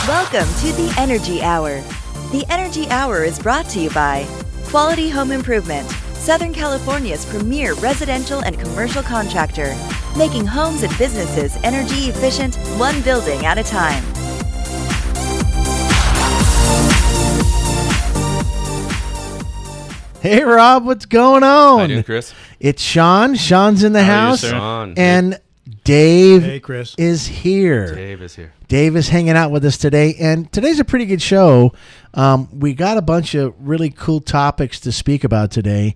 Welcome to the Energy Hour. The Energy Hour is brought to you by Quality Home Improvement, Southern California's premier residential and commercial contractor, making homes and businesses energy efficient, one building at a time. Hey, Rob, what's going on? How you doing, Chris? It's Sean. Sean's in the house. Sean. And Dave Hey, Chris. is here. Dave is here. Dave is hanging out with us today, and today's a pretty good show. We got a bunch of really cool topics to speak about today,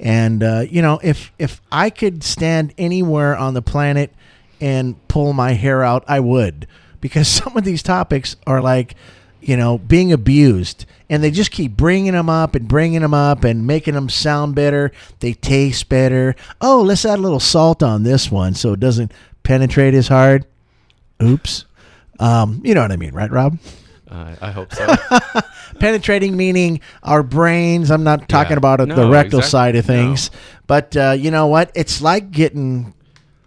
and if I could stand anywhere on the planet and pull my hair out, I would, because some of these topics are like, being abused, and they just keep bringing them up and making them sound better. They taste better. Oh, let's add a little salt on this one so it doesn't penetrate as hard. Oops. You know what I mean, right, Rob? I hope so. Penetrating meaning our brains. I'm not talking about the rectal side of things. No. But you know what? It's like getting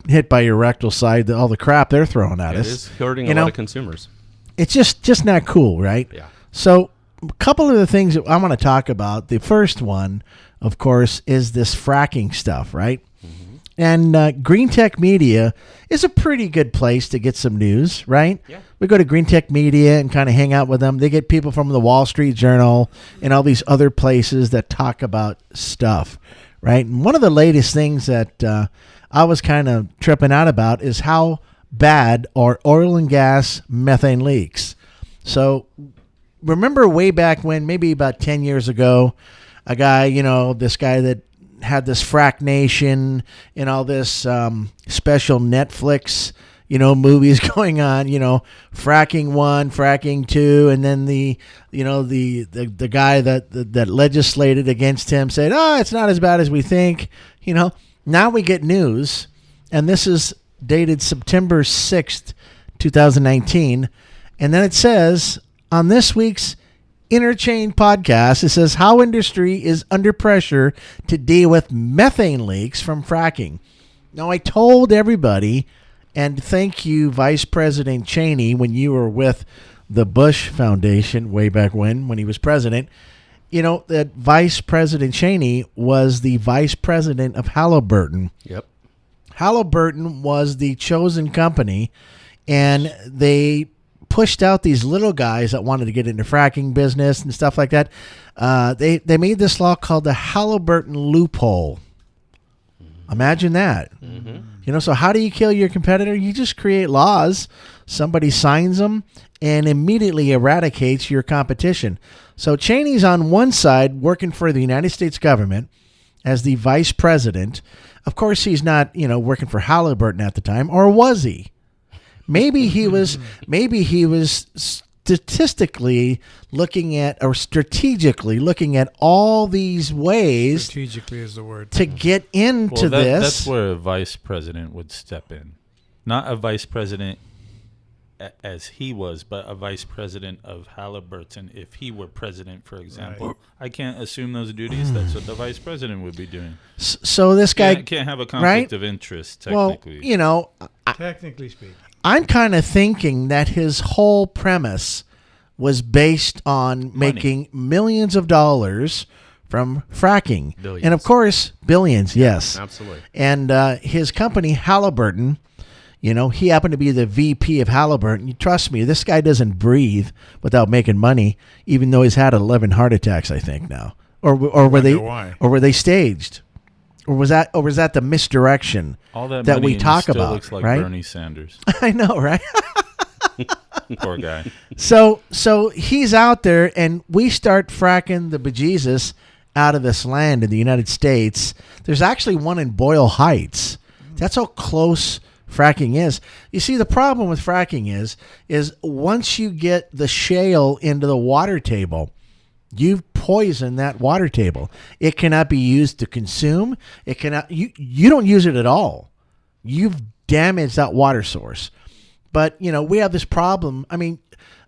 hit by your rectal side, all the crap they're throwing at us. It is hurting a lot of consumers. It's just not cool, right? Yeah. So a couple of the things that I want to talk about. The first one, of course, is this fracking stuff, right? Mm-hmm. And Green Tech Media is a pretty good place to get some news, right? Yeah. We go to Green Tech Media and kind of hang out with them. They get people from the Wall Street Journal and all these other places that talk about stuff, right? And one of the latest things that I was kind of tripping out about is how bad are oil and gas methane leaks. So remember way back when, maybe about 10 years ago, a guy, this guy that had this Frack Nation and all this special Netflix, movies going on, Fracking 1, Fracking 2, and then the guy that legislated against him said, oh, it's not as bad as we think. Now we get news, and this is dated September 6th, 2019, and then it says on this week's Interchain podcast, it says how industry is under pressure to deal with methane leaks from fracking. Now, I told everybody, and thank you, Vice President Cheney, when you were with the Bush Foundation way back when he was president, that Vice President Cheney was the vice president of Halliburton. Yep. Halliburton was the chosen company, and they pushed out these little guys that wanted to get into fracking business and stuff like that. They made this law called the Halliburton loophole. Imagine that. Mm-hmm. So how do you kill your competitor? You just create laws. Somebody signs them and immediately eradicates your competition. So Cheney's on one side working for the United States government as the vice president. Of course, he's not, working for Halliburton at the time, or was he? Maybe he was. Maybe he was statistically looking at, or strategically looking at all these ways. Strategically is the word to get into this. That's where a vice president would step in, not a vice president as he was, but a vice president of Halliburton. If he were president, for example, right. I can't assume those duties. That's what the vice president would be doing. So this guy can't have a conflict of interest, technically. Well, technically speaking, I'm kind of thinking that his whole premise was based on making millions of dollars from fracking. Billions. And of course, billions, yes. Absolutely. And his company, Halliburton, he happened to be the VP of Halliburton. You trust me, this guy doesn't breathe without making money, even though he's had 11 heart attacks, I think now. Or were they staged? Or was that the misdirection all that we talk still about? Looks like right? Bernie Sanders. I know, right? Poor guy. So he's out there, and we start fracking the bejesus out of this land in the United States. There's actually one in Boyle Heights. That's how close fracking is. You see, the problem with fracking is once you get the shale into the water table, you've poisoned that water table. It cannot be used to consume. It cannot. You don't use it at all. You've damaged that water source. But we have this problem. I mean,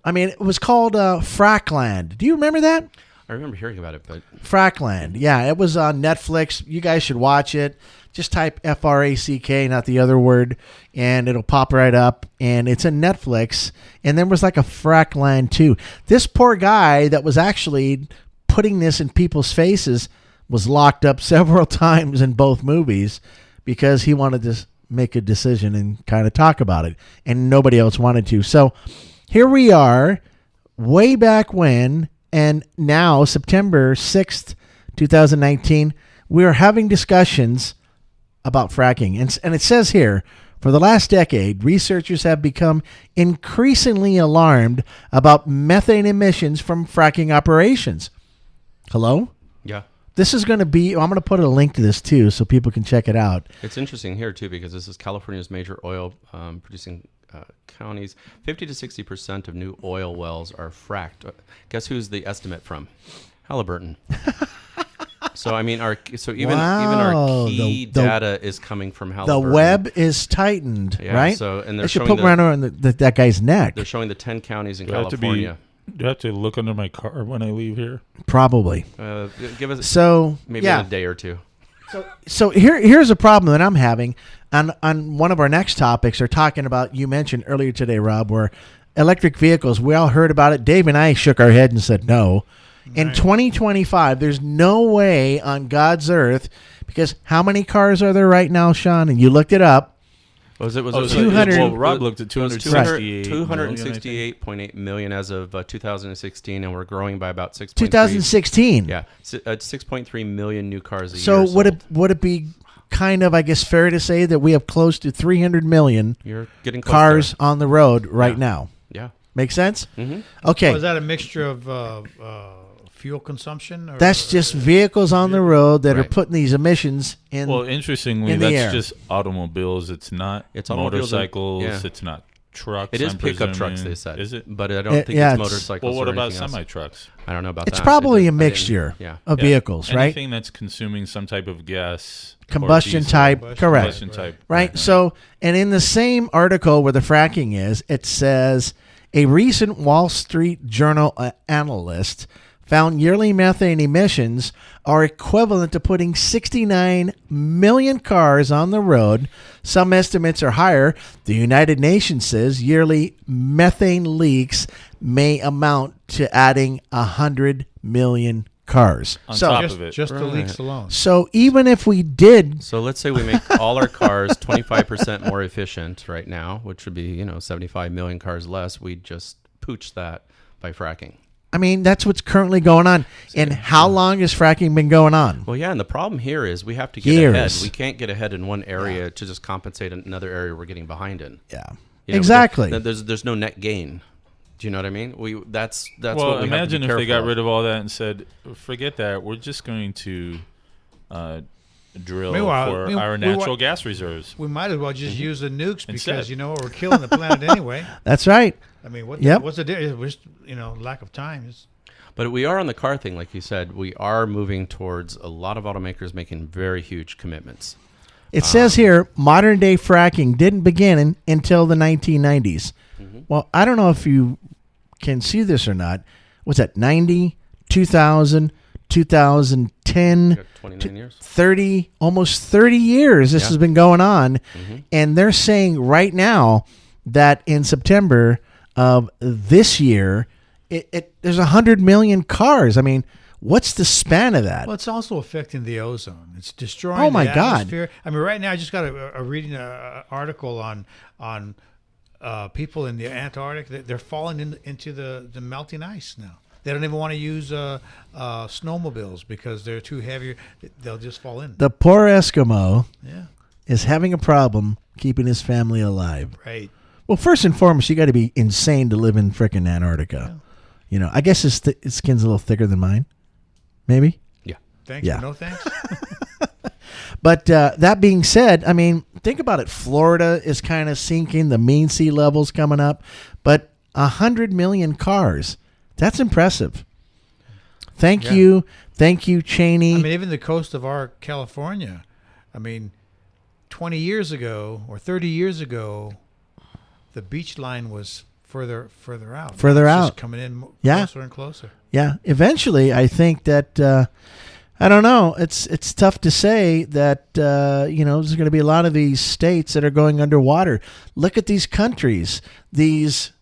it was called Frackland. Do you remember that? I remember hearing about it, but Frackland. Yeah, it was on Netflix. You guys should watch it. Just type FRACK, not the other word, and it'll pop right up. And it's in Netflix. And there was like a frack line too. This poor guy that was actually putting this in people's faces was locked up several times in both movies because he wanted to make a decision and kind of talk about it, and nobody else wanted to. So here we are, way back when, and now September 6th, 2019, we are having discussions about fracking. And it says here, for the last decade, researchers have become increasingly alarmed about methane emissions from fracking operations. Hello? Yeah. This is going to be, I'm going to put a link to this too so people can check it out. It's interesting here too because this is California's major oil producing counties. 50 to 60% of new oil wells are fracked. Guess who's the estimate from? Halliburton. So I mean, even our key data is coming from Halliburton. The web is tightened, right? So and they they're should showing put one around that guy's neck. They're showing the 10 counties in Do California. I have to look under my car when I leave here? Probably. Give us maybe yeah. a day or two. So here's a problem that I'm having on one of our next topics. Are talking about, you mentioned earlier today, Rob, where electric vehicles. We all heard about it. Dave and I shook our head and said no. In 2025, there's no way on God's earth, because how many cars are there right now, Sean? And you looked it up. Was it 200? Well, Rob looked at 268.8 million as of 2016, and we're growing by about 6.3. 2016. Yeah, 6.3 million new cars a year. So would it be kind of, I guess, fair to say that we have close to 300 million You're getting close cars there. on the road right now? Yeah. Make sense? Mm-hmm. Okay. Was that a mixture of fuel consumption? That's just vehicles on the road that are Right. putting these emissions in. Well, interestingly, in the that's air. just automobiles. It's not automobiles and- motorcycles. yeah. It's not trucks. It is I'm pickup presuming. trucks, they said. Is it? But I don't think yeah, it's it's- motorcycles. Well, what or about anything else. semi-trucks? I don't know about it's that. probably a I didn't- mixture Yeah. of vehicles, right? Anything that's consuming some type of gas. or Combustion diesel. type, correct. Combustion type. Right. So, and in the same article where the fracking is, it says a recent Wall Street Journal analyst found yearly methane emissions are equivalent to putting 69 million cars on the road. Some estimates are higher. The United Nations says yearly methane leaks may amount to adding 100 million cars. On top of it. Just the leaks alone. So even if we did, So let's say we make all our cars 25% more efficient right now, which would be 75 million cars less. We'd just pooch that by fracking. I mean, that's what's currently going on. And how long has fracking been going on? Well, yeah, and the problem here is we have to get Years. ahead. We can't get ahead in one area to just compensate another area we're getting behind in. Yeah, You know, exactly. There's no net gain. Do you know what I mean? That's Well, what we imagine have to if be they got careful rid of all that and said, "Forget that. We're just going to drill Meanwhile, for we- our we natural wa- gas reserves." We might as well just use the nukes because Instead. we're killing the planet anyway. That's right. I mean, Yep. what's the difference? We're just, lack of time. But we are on the car thing, like you said. We are moving towards a lot of automakers making very huge commitments. It says here, modern day fracking didn't begin until the 1990s. Well, I don't know if you can see this or not. What's that? 90, 2000, 2010, We got 29 years. 30, almost 30 years this has been going on. And they're saying right now that in September of this year, there's 100 million cars. I mean, what's the span of that? Well, it's also affecting the ozone. It's destroying Oh, my the God. atmosphere. I mean, right now I just got a reading an article on people in the Antarctic. They're falling into the melting ice now. They don't even want to use snowmobiles because they're too heavy. They'll just fall in. The poor Eskimo Yeah, is having a problem keeping his family alive. right. Well, first and foremost, you got to be insane to live in frickin' Antarctica. I guess his skin's a little thicker than mine. Maybe. Yeah. Thanks, Yeah. but no thanks. But that being said, I mean, think about it. Florida is kind of sinking. The mean sea level's coming up. But 100 million cars. That's impressive. Thank you. Thank you, Cheney. I mean, even the coast of our California. I mean, 20 years ago or 30 years ago, the beach line was further out. Further Now it's out. just coming in Yeah. closer and closer. Yeah. Eventually, I think that I don't know. It's tough to say that there's going to be a lot of these states that are going underwater. Look at these countries. These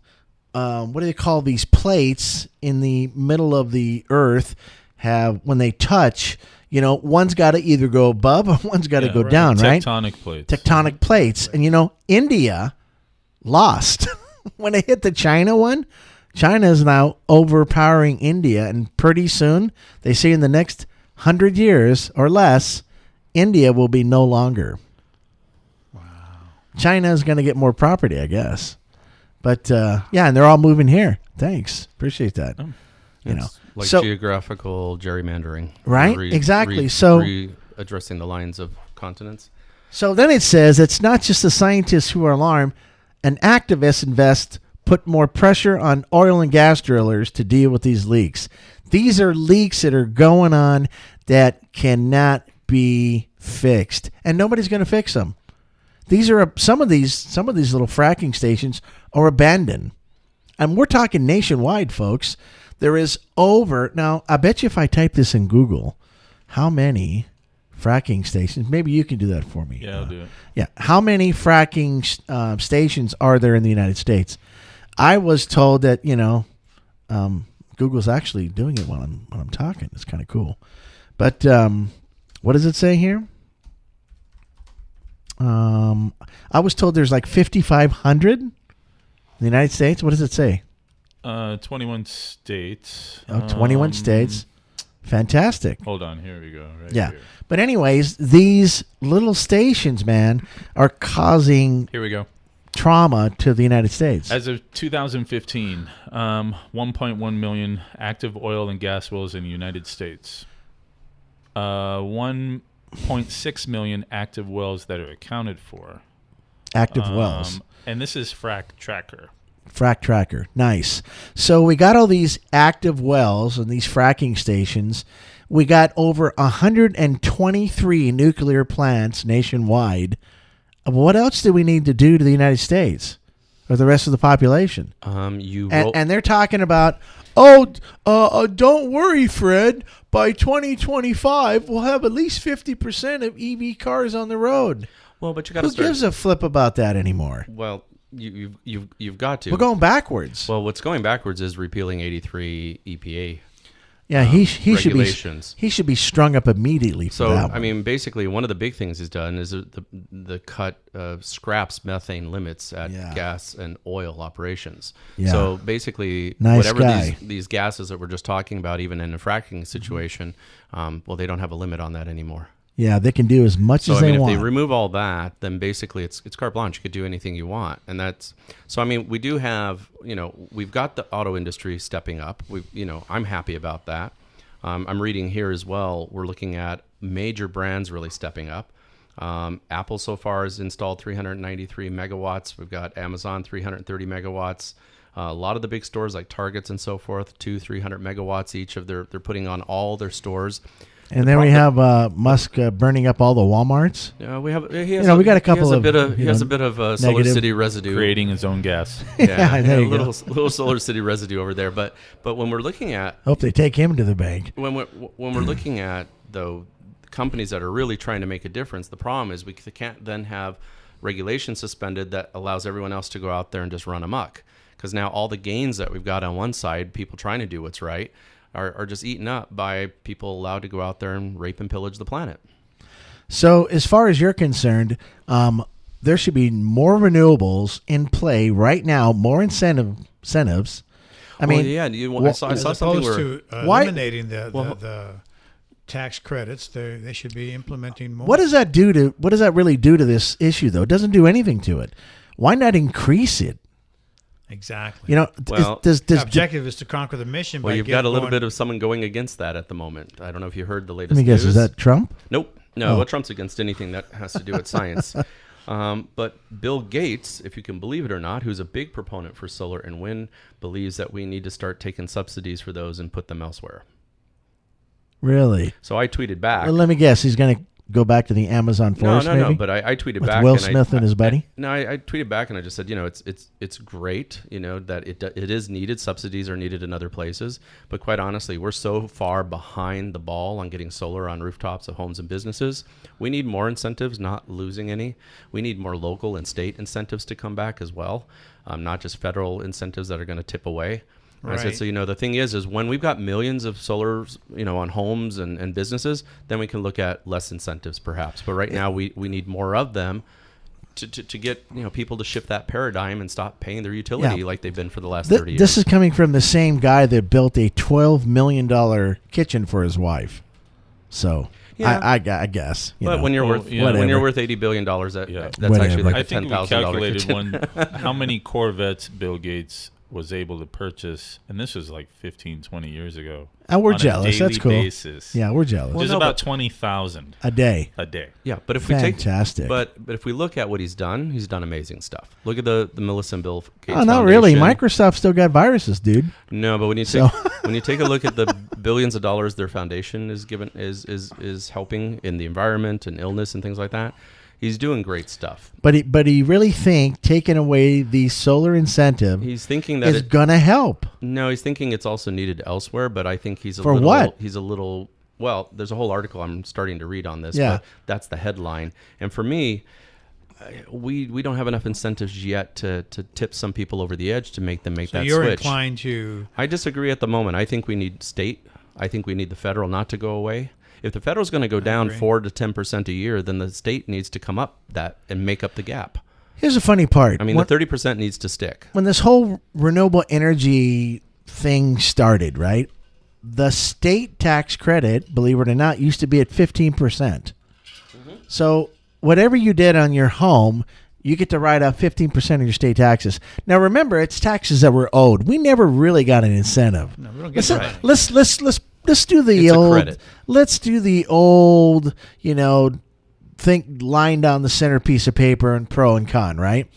what do they call these plates in the middle of the earth? Have when they touch, one's got to either go above or one's got to go down, right? Tectonic plates, and India lost when they hit the China one. China is now overpowering India, and pretty soon they say in the next 100 years or less, India will be no longer. Wow. China is going to get more property, I guess. But, and they're all moving here. Thanks. Appreciate that. Like geographical gerrymandering. Right? Exactly. Addressing the lines of continents. So then it says it's not just the scientists who are alarmed. An activist put more pressure on oil and gas drillers to deal with these leaks. These are leaks that are going on that cannot be fixed, and nobody's going to fix them. These are some of these little fracking stations are abandoned, and we're talking nationwide, folks. There is now. I bet you if I type this in Google, how many fracking stations? Maybe you can do that for me. Yeah, I'll do it. Yeah, how many fracking stations are there in the United States? I was told that Google's actually doing it while I'm talking. It's kind of cool. But what does it say here? I was told there's like 5,500 in the United States. What does it say? 21 states. Oh, 21 states. Fantastic. Hold on. Here we go. Here. But anyways, these little stations, man, are causing... Here we go. Trauma to the United States. As of 2015, 1.1 million active oil and gas wells in the United States. 1.6 million active wells that are accounted for. Active wells. And this is Frac Tracker. Frac Tracker. Nice. So we got all these active wells and these fracking stations. We got over 123 nuclear plants nationwide. What else do we need to do to the United States or the rest of the population? And they're talking about, don't worry, Fred. By 2025, we'll have at least 50% of EV cars on the road. Well, but you got to. Who gives a flip about that anymore? Well, you've got to. We're going backwards. Well, what's going backwards is repealing 83 EPA. Yeah, he should be strung up immediately for that one. I mean, basically, one of the big things he's done is the cut scraps methane limits at gas and oil operations. Yeah. So basically, whatever these gases that we're just talking about, even in a fracking situation, they don't have a limit on that anymore. Yeah, they can do as much as they want. If they remove all that, then basically it's carte blanche. You could do anything you want, and that's so. I mean, we do have, we've got the auto industry stepping up. I'm happy about that. I'm reading here as well. We're looking at major brands really stepping up. Apple so far has installed 393 megawatts. We've got Amazon 330 megawatts. A lot of the big stores like Targets and so forth, 200-300 megawatts each of they're putting on all their stores. And then we have Musk burning up all the Walmarts. Yeah, we have. We got a couple of. He has a bit of Solar City residue, creating his own gas. Yeah, a little Solar City residue over there. But when we're looking at, hope they take him to the bank. When we're looking at though companies that are really trying to make a difference, the problem is we can't then have regulation suspended that allows everyone else to go out there and just run amok. Because now all the gains that we've got on one side, people trying to do what's right, are just eaten up by people allowed to go out there and rape and pillage the planet. So as far as you're concerned, there should be more renewables in play right now, more incentives. I saw something where eliminating the tax credits, they should be implementing more. What does that really do to this issue, though? It doesn't do anything to it. Why not increase it? Exactly. The objective is to conquer the mission. Well, you've got a little bit of someone going against that at the moment. I don't know if you heard the latest news. Let me guess, is that Trump? Nope. No, well, Trump's against anything that has to do with science. But Bill Gates, if you can believe it or not, who's a big proponent for solar and wind, believes that we need to start taking subsidies for those and put them elsewhere. Really? So I tweeted back. Well, let me guess. He's going to go back to the Amazon forest? No. But I tweeted with back. Will and Smith and his buddy. I tweeted back and I just said, it's great, that it is needed. Subsidies are needed in other places, but quite honestly, we're so far behind the ball on getting solar on rooftops of homes and businesses. We need more incentives, not losing any. We need more local and state incentives to come back as well, not just federal incentives that are going to tip away. Right. I said, so, the thing is when we've got millions of solar, on homes and businesses, then we can look at less incentives perhaps. But right now we need more of them to get, people to shift that paradigm and stop paying their utility like they've been for the last 30 years. This is coming from the same guy that built a $12 million kitchen for his wife. So yeah. I guess. But when you're worth $80 billion, that's actually like a $10,000 kitchen. How many Corvettes Bill Gates was able to purchase, and this was like 15, 20 years ago. And we're jealous. That's cool. Basis. Yeah, we're jealous. There's about 20,000 a day. Yeah, but if Fantastic. but if we look at what he's done amazing stuff. Look at the Melissa and Bill Gates. Oh, not really. Microsoft still got viruses, dude. No, but when you take a look at the billions of dollars their foundation is helping in the environment and illness and things like that. He's doing great stuff. But he really think taking away the solar incentive he's thinking that is going to help. No, he's thinking it's also needed elsewhere, but I think he's a For little... what? He's a little... Well, there's a whole article I'm starting to read on this, Yeah. but that's the headline. And for me, we don't have enough incentives yet to tip some people over the edge to make them make that you're switch. Inclined to... I disagree at the moment. I think we need state. I think we need the federal not to go away. If the federal's going to go down 4 to 10% a year, then the state needs to come up that and make up the gap. Here's the funny part. I mean, the 30% needs to stick. When this whole renewable energy thing started, right? The state tax credit, believe it or not, used to be at 15%. Mm-hmm. So whatever you did on your home, you get to write off 15% of your state taxes. Now, remember, it's taxes that were owed. We never really got an incentive. No, we don't get that. Let's do the old. Let's do the old. Think line down the center piece of paper and pro and con. Right?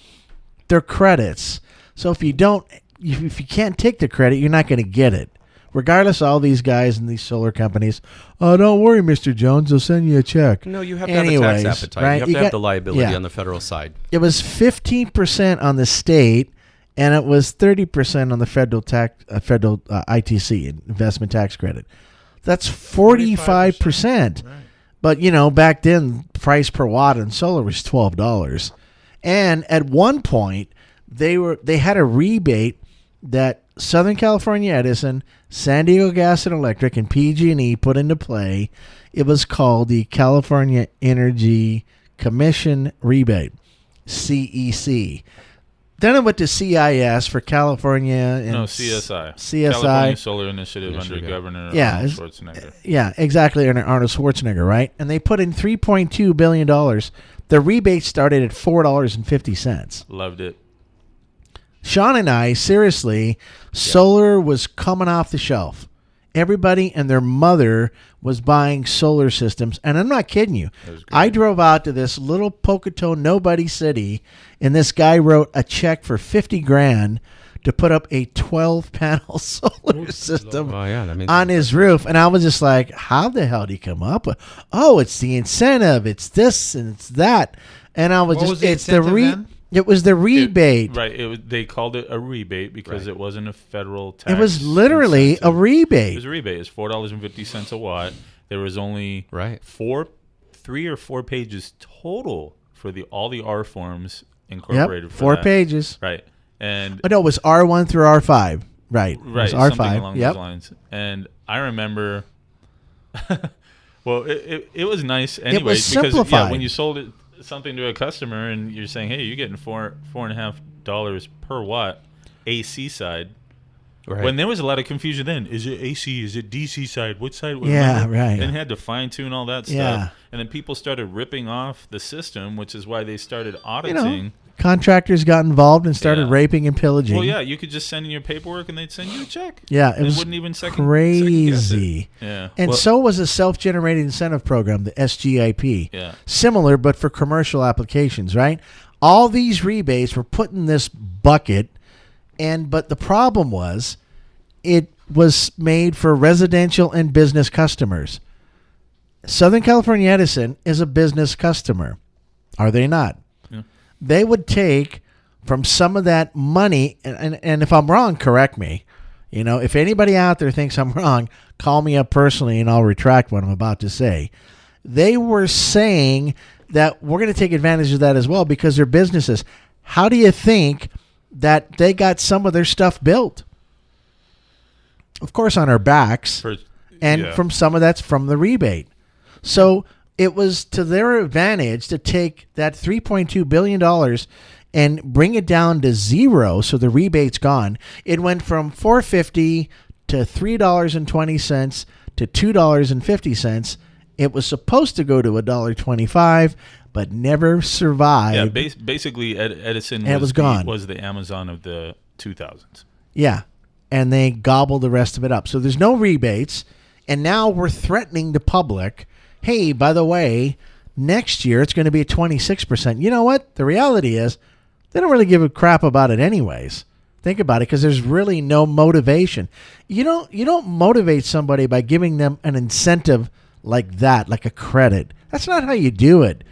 They're credits. So if you can't take the credit, you're not going to get it. Regardless, all these guys and these solar companies. Oh, don't worry, Mr. Jones. They'll send you a check. No, you have to have a tax appetite. Right? You have to have the liability on the federal side. It was 15% on the state. And it was 30% on the federal ITC, investment tax credit. That's 45%. Right. But back then, price per watt on solar was $12. And at one point, they had a rebate that Southern California Edison, San Diego Gas and Electric, and PG&E put into play. It was called the California Energy Commission Rebate, CEC. Then it went to CIS for California and CSI. California Solar Initiative under Governor Arnold Schwarzenegger. Yeah, exactly, under Arnold Schwarzenegger, right? And they put in $3.2 billion. The rebate started at $4.50. Loved it. Sean and I, seriously, solar was coming off the shelf. Everybody and their mother was buying solar systems. And I'm not kidding you. I drove out to this little Pocatello nobody city, and this guy wrote a check for $50,000 to put up a 12-panel solar system on his roof. And I was just like, how the hell did he come up with? Oh, it's the incentive. It's this and it's that. And I was It was the rebate. They called it a rebate because it wasn't a federal tax. It was literally incentive. a rebate. It was a rebate. It's $4.50 a watt. There was only 3 or 4 pages total for all the R forms incorporated. Yep, 4 pages. Right. And no, it was R1 through R5. Right. Right. It was something R5. along those lines. And I remember. Well, it was nice anyway. It was because simplified. when you sold something to a customer and you're saying, hey, you're getting $4.50 per watt AC side. Right. When there was a lot of confusion then, is it AC? Is it DC side? Which side? Yeah, right. And had to fine tune all that stuff. And then people started ripping off the system, which is why they started auditing. Contractors got involved and started raping and pillaging. Well, yeah, you could just send in your paperwork and they'd send you a check. Yeah, it was wouldn't even crazy. Yeah. And so was a self-generated incentive program, the SGIP. Yeah. Similar, but for commercial applications, right? All these rebates were put in this bucket, but the problem was it was made for residential and business customers. Southern California Edison is a business customer, are they not? Yeah. They would take from some of that money, and if I'm wrong, correct me. If anybody out there thinks I'm wrong, call me up personally and I'll retract what I'm about to say. They were saying that we're going to take advantage of that as well because they're businesses. How do you think that they got some of their stuff built? Of course, on our backs, from some of that's from the rebate. So it was to their advantage to take that $3.2 billion and bring it down to zero, so the rebate's gone. It went from $4.50 to $3.20 to $2.50. It was supposed to go to $1.25, but never survived. Yeah, basically Edison was gone. Was the Amazon of the 2000s. Yeah, and they gobbled the rest of it up. So there's no rebates, and now we're threatening the public, hey, by the way, next year it's going to be at 26%. You know what? The reality is they don't really give a crap about it anyways. Think about it, because there's really no motivation. You don't motivate somebody by giving them an incentive like that, like a credit. That's not how you do it.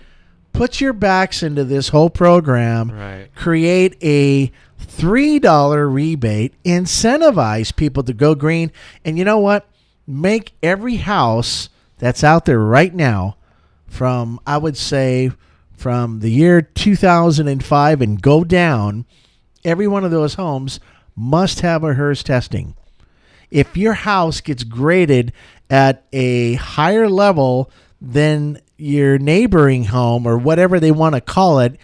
Put your backs into this whole program. Right. Create a $3 rebate. Incentivize people to go green. And you know what? Make every house that's out there right now from, I would say, from the year 2005 and go down, every one of those homes must have a HERS testing. If your house gets graded at a higher level than your neighboring home or whatever they want to call it,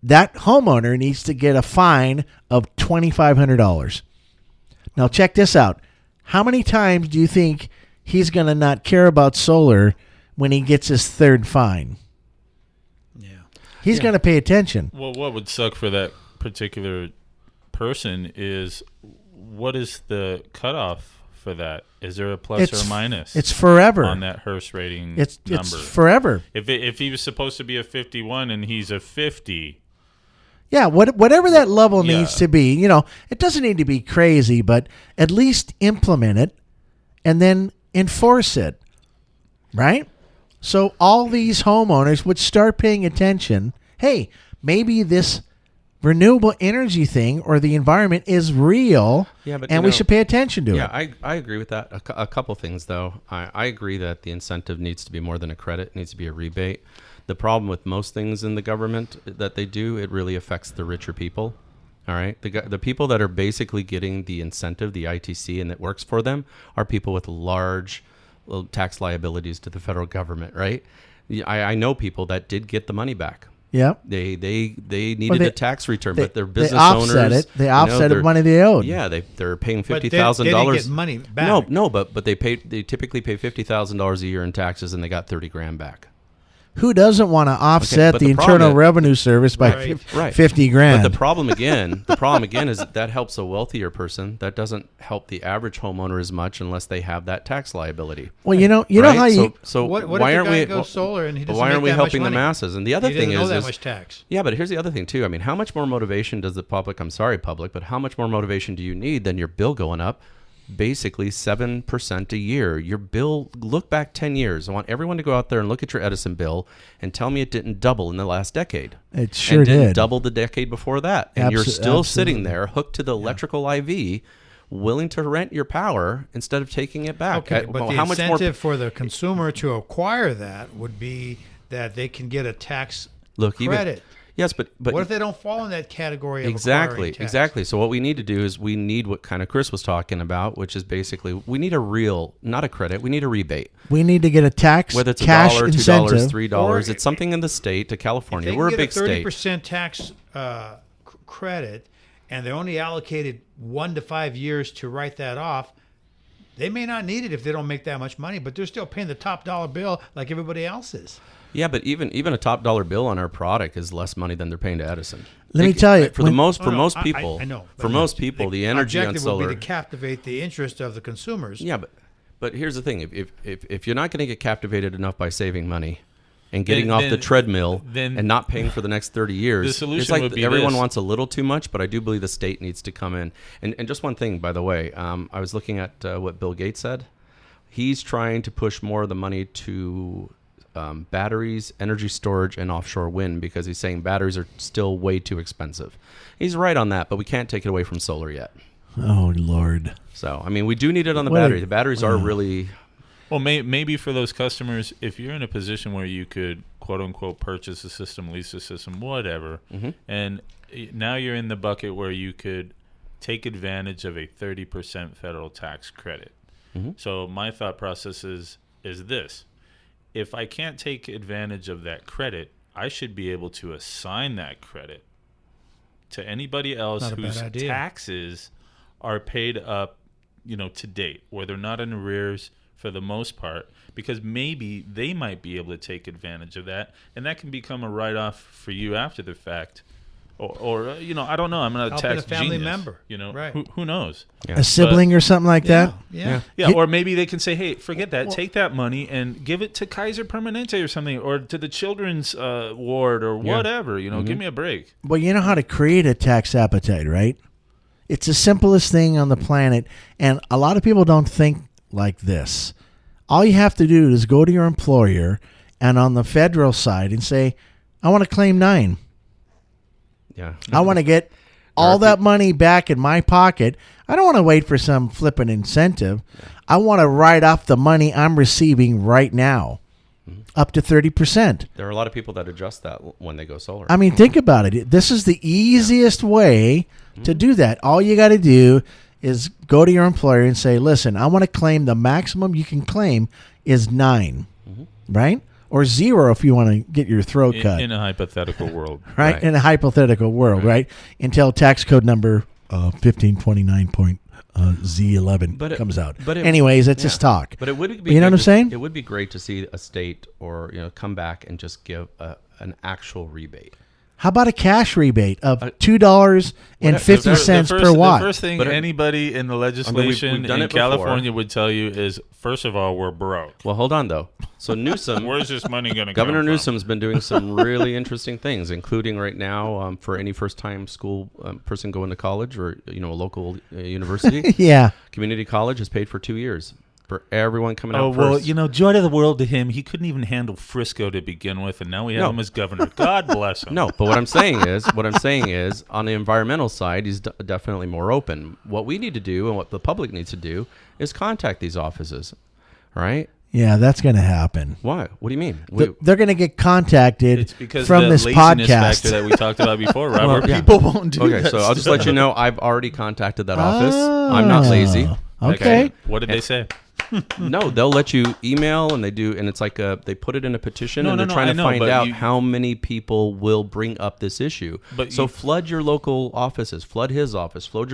that homeowner needs to get a fine of $2,500. Now check this out. How many times do you think he's going to not care about solar when he gets his third fine? He's going to pay attention. Well, what would suck for that particular person is, what is the cutoff for that? Is there a plus or minus? It's forever on that HERS rating It's number. forever. If he was supposed to be a 51 and he's a 50. Yeah, whatever that level needs to be. It doesn't need to be crazy, but at least implement it and then enforce it, right? So all these homeowners would start paying attention. Hey, maybe this renewable energy thing or the environment is real, and we should pay attention to it. Yeah, I agree with that. A couple things, though. I agree that the incentive needs to be more than a credit. It needs to be a rebate. The problem with most things in the government that they do, it really affects the richer people. All right? The people that are basically getting the incentive, the ITC, and it works for them are people with large tax liabilities to the federal government, right? I know people that did get the money back. Yeah, they needed a tax return, but their business they offset owners offset the money they owed. Yeah, they're paying $50,000. But they didn't get money back. No, but they typically pay $50,000 a year in taxes, and they got $30,000 back. Who doesn't want to offset the Internal Revenue Service by $50,000? But the problem again is that helps a wealthier person. That doesn't help the average homeowner as much unless they have that tax liability. Well, you know how you. So what why if aren't the guy we? goes solar and he doesn't why aren't we make that helping much the money? masses? And the other He thing doesn't is know that much tax. Yeah, but here's the other thing too. I mean, how much more motivation does the public? I'm sorry, public, but how much more motivation do you need than your bill going up? Basically 7% a year. Your bill, look back 10 years. I want everyone to go out there and look at your Edison bill and tell me it didn't double in the last decade. It sure and didn't did. double the decade before that. And you're still sitting there hooked to the electrical IV, willing to rent your power instead of taking it back. Okay, but the incentive for the consumer to acquire that would be that they can get a tax credit. Yes, but what if they don't fall in that category of exactly. So what we need to do is we need what kind of Chris was talking about, which is basically we need a real, not a credit, we need a rebate. We need to get a tax, whether it's cash $1, incentive, $2, $3. It's something in the state to California. We're a big state. 30% tax credit, and they're only allocated 1 to 5 years to write that off. They may not need it if they don't make that much money, but they're still paying the top dollar bill like everybody else is. Yeah, but even a top dollar bill on our product is less money than they're paying to Edison. Let me tell you, for most people, I know, for most people, the energy on objective solar would be to captivate the interest of the consumers. Yeah, but here's the thing: if you're not going to get captivated enough by saving money and getting off the treadmill and not paying for the next 30 years, the solution it's like would be everyone this. wants a little too much. But I do believe the state needs to come in. And just one thing, by the way, I was looking at what Bill Gates said. He's trying to push more of the money to batteries, energy storage, and offshore wind because he's saying batteries are still way too expensive. He's right on that, but we can't take it away from solar yet. Oh, Lord. So, I mean, we do need it on the What battery. a- The batteries are really... Well, maybe for those customers, if you're in a position where you could, quote unquote, purchase a system, lease a system, whatever, and now you're in the bucket where you could take advantage of a 30% federal tax credit. So my thought process is this. If I can't take advantage of that credit, I should be able to assign that credit to anybody else Not a bad whose idea. taxes are paid up, to date, where they're not in arrears for the most part, because maybe they might be able to take advantage of that, and that can become a write-off for you after the fact. Or I don't know. I'm not a Helping tax a family genius, member. Right. Right. Who knows? A sibling or something like that? Yeah. Yeah, or maybe they can say, hey, forget that. Take that money and give it to Kaiser Permanente or something, or to the children's ward or whatever. Give me a break. Well, you know how to create a tax appetite, right? It's the simplest thing on the planet, and a lot of people don't think like this. All you have to do is go to your employer and on the federal side and say, I want to claim 9. Yeah. I want to get all that money back in my pocket. I don't want to wait for some flipping incentive. I want to write off the money I'm receiving right now, up to 30%. There are a lot of people that adjust that when they go solar. I mean, think about it. This is the easiest way to do that. All you got to do is go to your employer and say, listen, I want to claim the maximum you can claim is 9, right? Or 0 if you want to get your throat cut. In a hypothetical world. Right? In a hypothetical world, right? Until tax code number 1529.Z11 comes out. Anyways, it's just talk. But it would be you know what I'm saying? It would be great to see a state or come back and just give an actual rebate. How about a cash rebate of $2.50 per watt? The first thing But anybody in the legislation we've done in it before. California would tell you is, first of all, we're broke. Well, hold on though. So Newsom, Where's this money going to come Governor from? Newsom's been doing some really interesting things, including right now for any first-time school person going to college or a local university. Yeah. Community college is paid for 2 years for everyone coming out Oh, well, first. joy to the world to him. He couldn't even handle Frisco to begin with, and now we have him as governor. God bless him. No, but what I'm saying is, on the environmental side, he's definitely more open. What we need to do and what the public needs to do is contact these offices, all right? Yeah, that's going to happen. Why? What do you mean? They're going to get contacted It's because from of the this laziness podcast. factor that we talked about before, Robert. Well, yeah. People won't do Okay, that so I'll just stuff. let you know I've already contacted that office. I'm not lazy. Okay. What did they say? No, they'll let you email, and it's like they put it in a petition, and they're trying I to know, find but out you- how many people will bring up this issue. So flood your local offices, flood his office, flood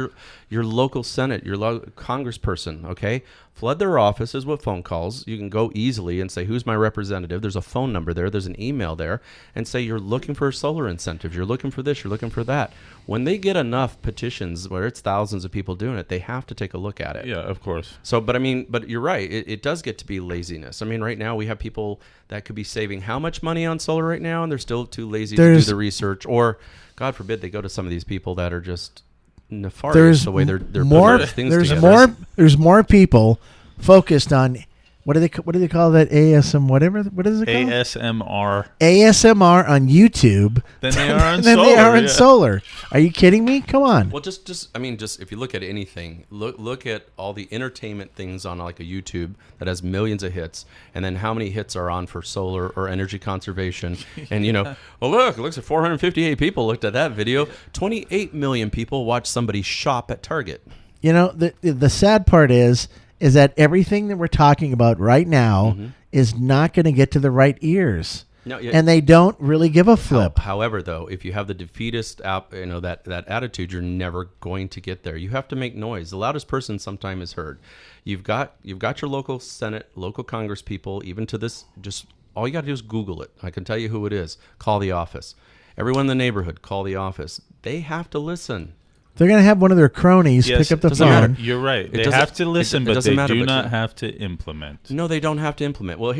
your local Senate, your congressperson, okay? Flood their offices with phone calls. You can go easily and say, who's my representative? There's a phone number there. There's an email there. And say, you're looking for solar incentives. You're looking for this. You're looking for that. When they get enough petitions where it's thousands of people doing it, they have to take a look at it. Yeah, of course. So, but you're right. It does get to be laziness. I mean, right now we have people that could be saving how much money on solar right now, and they're still too lazy to do the research. Or, God forbid, they go to some of these people that are just nefarious the way they're putting things together. There's more people focused on what do they call that ASM whatever what is it called ASMR on YouTube than they are on than solar. they are in solar. Are you kidding me? Come on. Well, just if you look at anything, look at all the entertainment things on like a YouTube that has millions of hits, and then how many hits are on for solar or energy conservation. And well, look, it looks like 458 people looked at that video. 28 million people watched somebody shop at Target. The sad part is that everything that we're talking about right now is not going to get to the right ears. No, and they don't really give a flip. However, though, if you have the defeatist that attitude, you're never going to get there. You have to make noise. The loudest person sometimes is heard. You've got your local Senate, local Congress people, even to this. Just all you got to do is Google it. I can tell you who it is. Call the office. Everyone in the neighborhood, call the office. They have to listen. They're going to have one of their cronies pick up the doesn't phone. matter. You're right. They have to listen, but they do not have to implement. No, they don't have to implement. Well,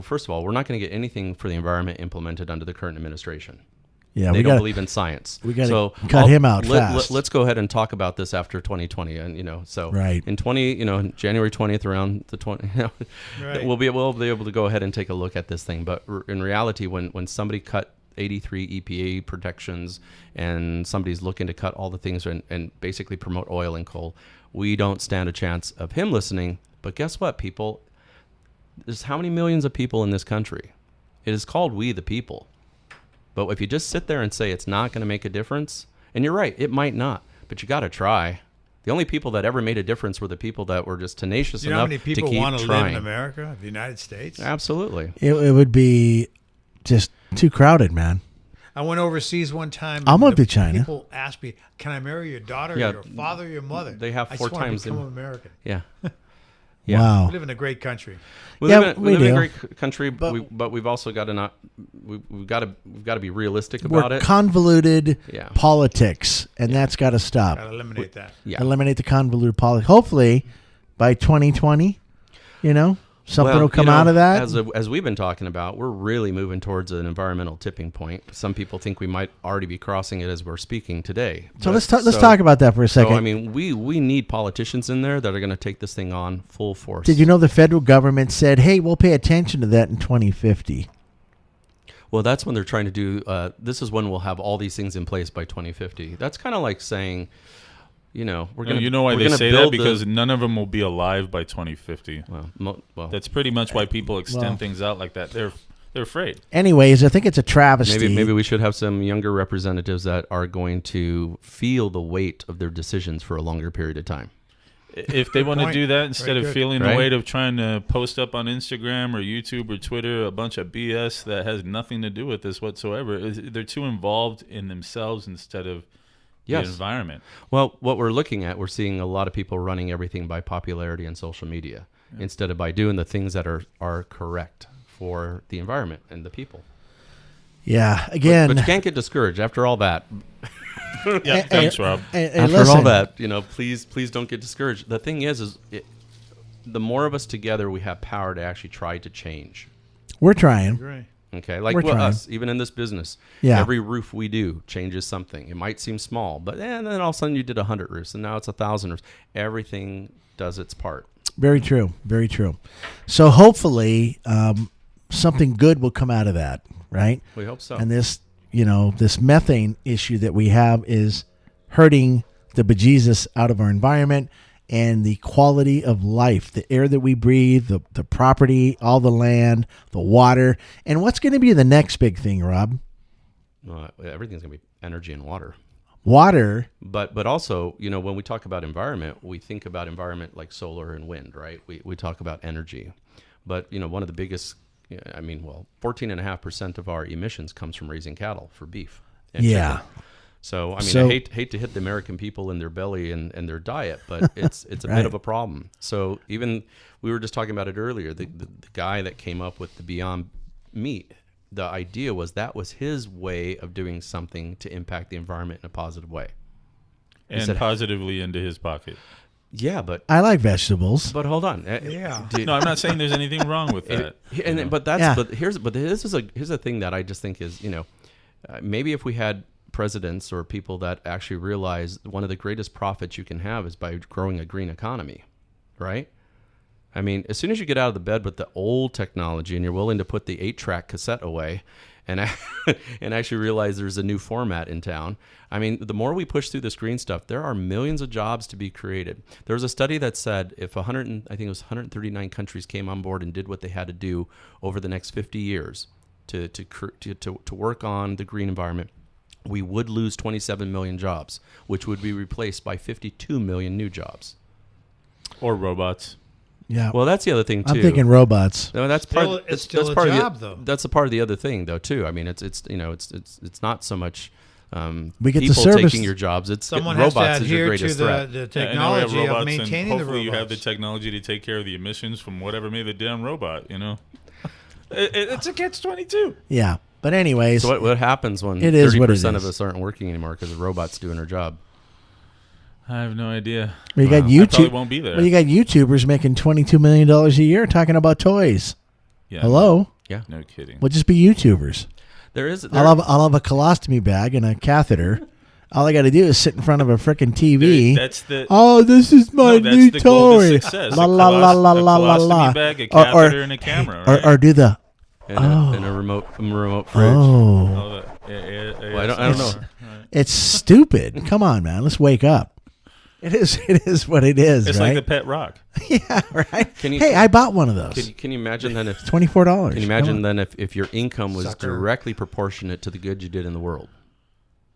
first of all, we're not going to get anything for the environment implemented under the current administration. Yeah, they don't believe in science. We got to cut him out fast. Let's go ahead and talk about this after 2020, and right. in January 20th, around the 20, Right. we'll be able to go ahead and take a look at this thing. But in reality, when somebody cut 83 EPA protections and somebody's looking to cut all the things and basically promote oil and coal, we don't stand a chance of him listening. But guess what, people? There's how many millions of people in this country? It is called We the People. But if you just sit there and say it's not going to make a difference, and you're right, it might not, but you got to try. The only people that ever made a difference were the people that were just tenacious You know how enough many to people keep want to trying. live in America, the United States? Absolutely. It would be just too crowded, man. I went overseas one time. I'll and move the to China. People asked me, "Can I marry your daughter, Yeah. your father, your mother?" They have I 4 just want times to become in- American. Yeah. Yeah. Wow. We live in a great country. We Yeah, live in, we we live in a do. great country, but we've also got to not. We've got to be realistic about We're it. convoluted Yeah. politics, and that's got to stop. Got to eliminate that. Yeah. Eliminate the convoluted politics. Hopefully, by 2020, something Well, will come out of that. As we've been talking about, we're really moving towards an environmental tipping point. Some people think we might already be crossing it as we're speaking today. So let's talk about that for a second. So, I mean, we need politicians in there that are going to take this thing on full force. Did you know the federal government said, "Hey, we'll pay attention to that in 2050"? Well, that's when they're trying to do. This is when we'll have all these things in place by 2050. That's kind of like saying, we're going to. You know why we're they gonna say that? build Because none of them will be alive by 2050. well, That's pretty much why people extend Well. things out like that. They're afraid. Anyways, I think it's a travesty. maybe we should have some younger representatives that are going to feel the weight of their decisions for a longer period of time. If they want to point. do that instead Very of good. feeling Right? the weight of trying to post up on Instagram or YouTube or Twitter a bunch of BS that has nothing to do with this whatsoever, they're too involved in themselves instead of Yes. the environment. Well, what we're looking at, we're seeing a lot of people running everything by popularity and social media instead of by doing the things that are correct for the environment and the people. Yeah, again. But you can't get discouraged after all that. Yeah, thanks, Rob. After all that, please don't get discouraged. The thing is the more of us together we have power to actually try to change. we're trying. Great. Okay, like We're trying. us, even in this business, Yeah. every roof we do changes something. It might seem small, but then all of a sudden you did 100 roofs, and now it's 1,000 roofs. Everything does its part. Very true. Very true. So hopefully, something good will come out of that, right? We hope so. And this methane issue that we have is hurting the bejesus out of our environment and the quality of life, the air that we breathe, the property, all the land, the water. And what's going to be the next big thing, Rob? Everything's going to be energy and water. Water. But also, when we talk about environment, we think about environment like solar and wind, right? We talk about energy. But, one of the biggest, 14.5% of our emissions comes from raising cattle for beef. And Yeah. chicken. So, I So- hate to hit the American people in their belly and their diet, but it's a Right. bit of a problem. So even, we were just talking about it earlier, the guy that came up with the Beyond Meat, the idea was that was his way of doing something to impact the environment in a positive way. And said- positively into his pocket. Yeah, but I like vegetables. hold on. Yeah. No, I'm not saying there's anything wrong with that. Here's a thing that I just think is, maybe if we had presidents or people that actually realize one of the greatest profits you can have is by growing a green economy, right? I mean, as soon as you get out of the bed with the old technology and you're willing to put the 8-track cassette away and and actually realize there's a new format in town, I mean, the more we push through this green stuff, there are millions of jobs to be created. There was a study that said if 139 countries came on board and did what they had to do over the next 50 years to work on the green environment, we would lose 27 million jobs, which would be replaced by 52 million new jobs. Or robots. Yeah. Well, that's the other thing too. I'm thinking robots. No, that's Still- part. it's still that's a part job, of the, though. That's a part of the other thing, though, too. I mean, it's not so much We get the people service- taking your jobs. It's Someone has robots to is your adhere to greatest threat. the Yeah, and now we have technology of robots, maintaining and the hopefully robots. you have the technology to take care of the emissions from whatever made the damn robot, It's a catch-22. Yeah. But anyways, So what happens when It is what it 30% of is. us aren't working anymore because the robot's doing their job? I have no idea. well, you got I probably YouTube. won't be there. Well, you got YouTubers making $22 million a year talking about toys. Yeah, Hello? Yeah. No kidding. We'll just be YouTubers. I'll have a colostomy bag and a catheter. All I got to do is sit in front of a freaking TV. That's the. Oh, this is my new That's the goal to toy. success. La la la la la la la. A colostomy bag, a catheter, and a camera. Right? Or do the. And a remote fridge. Oh, Well, I don't know. it's stupid. Come on, man. Let's wake up. It is what it is. It's right? like the pet rock. Yeah, right. Can you- Hey, I bought one of those. Can you imagine then if $24. Can you imagine then if your income was Sucker. directly proportionate to the good you did in the world?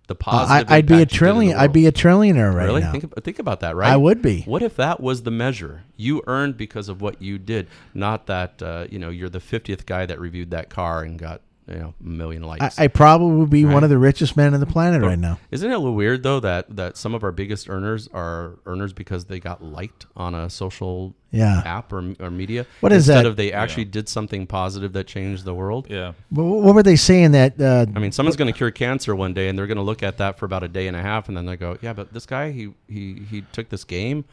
The positive. I'd be a impact you did in the trillion. I'd be a trillionaire right Really? now. Think about that, right? I would be. What if that was the measure you earned because of what you did? Not that you're the 50th guy that reviewed that car and got a million likes. I probably would be one Right. of the richest men on the planet right now. Isn't it a little weird though that some of our biggest earners are earners because they got liked on a social Yeah. app or media? What is instead that? of they actually did something positive that changed the world? Yeah. What were they saying that? I mean, someone's going to cure cancer one day, and they're going to look at that for about a day and a half, and then they go, "Yeah, but this guy, he took this game,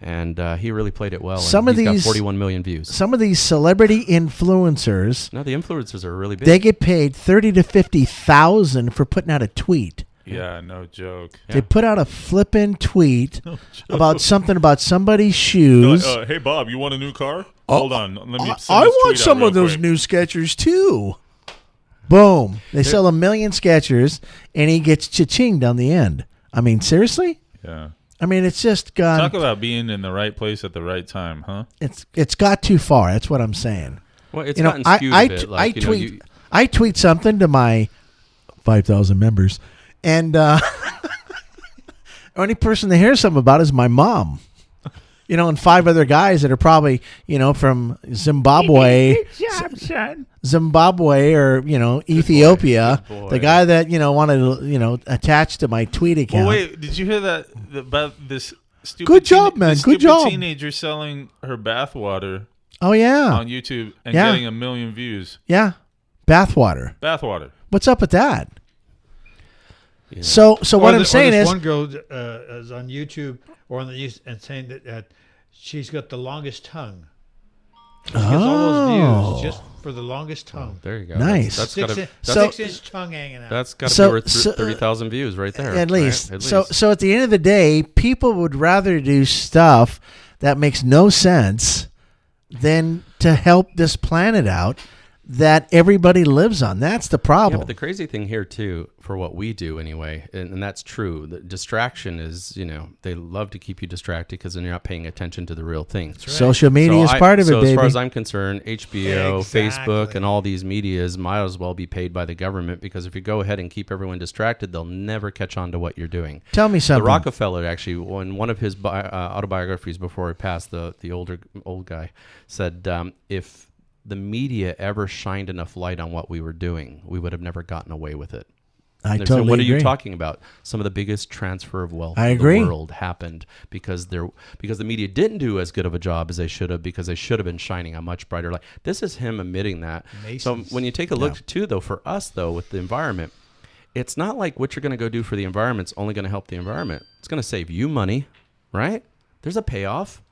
and he really played it well. Some and of he's these- got 41 million views." Some of these celebrity influencers, No, the influencers are really big. they get paid 30 to 50,000 for putting out a tweet. Yeah, no joke. They put out a flippin' tweet about something about somebody's shoes. Hey, Bob, you want a new car? Hold on. Let me I send this want tweet out some real of those quick. new Skechers too. Boom! They sell 1 million Skechers, and he gets cha-chinged on the end. I mean, seriously? Yeah. I mean, it's just gone. Talk about being in the right place at the right time, huh? It's got too far. That's what I'm saying. Well, it's You know, gotten skewed a bit. I tweet something to my 5,000 members, and only person that hears something about it is my mom. And 5 other guys that are probably, from Zimbabwe. Good job, son. Zimbabwe or, Ethiopia. Good boy. The guy that, wanted to, attach to my tweet account. Well, wait, did you hear that about this stupid Good job, man. this Good stupid job. teenager selling her bathwater Oh, yeah. on YouTube and Yeah. getting 1 million views? Yeah. Bathwater. Bathwater. What's up with that? Yeah. So what I'm saying this is, one girl is on YouTube or on the news and saying that she's got the longest tongue. She gets all those views just for the longest tongue. There you go. Nice. That's got to So- 6-inch tongue hanging out. that's got to So- be worth so- 30,000 views right there. at least. Right? At So least. so at the end of the day, people would rather do stuff that makes no sense than to help this planet out that everybody lives on. That's the Yeah, problem. but the crazy thing here too, for what we do anyway, and that's true. The distraction is, they love to keep you distracted because then you're not paying attention to the real thing. Social media is part of it, so baby. as far as I'm concerned, HBO, Facebook, Exactly. and all these medias might as well be paid by the government because if you go ahead and keep everyone distracted, they'll never catch on to what you're doing. Tell me The something. Rockefeller actually, in one of his autobiographies before he passed, the old guy said, if the media ever shined enough light on what we were doing, we would have never gotten away with it. I And they said, totally what agree. are you talking about? Some of the biggest transfer of wealth I in agree. the world happened because the media didn't do as good of a job as they should have because they should have been shining a much brighter light. This is him admitting that. Masons. So when you take a look too, though, for us though with the environment, it's not like what you're going to go do for the environment's only going to help the environment. It's going to save you money, right? There's a payoff.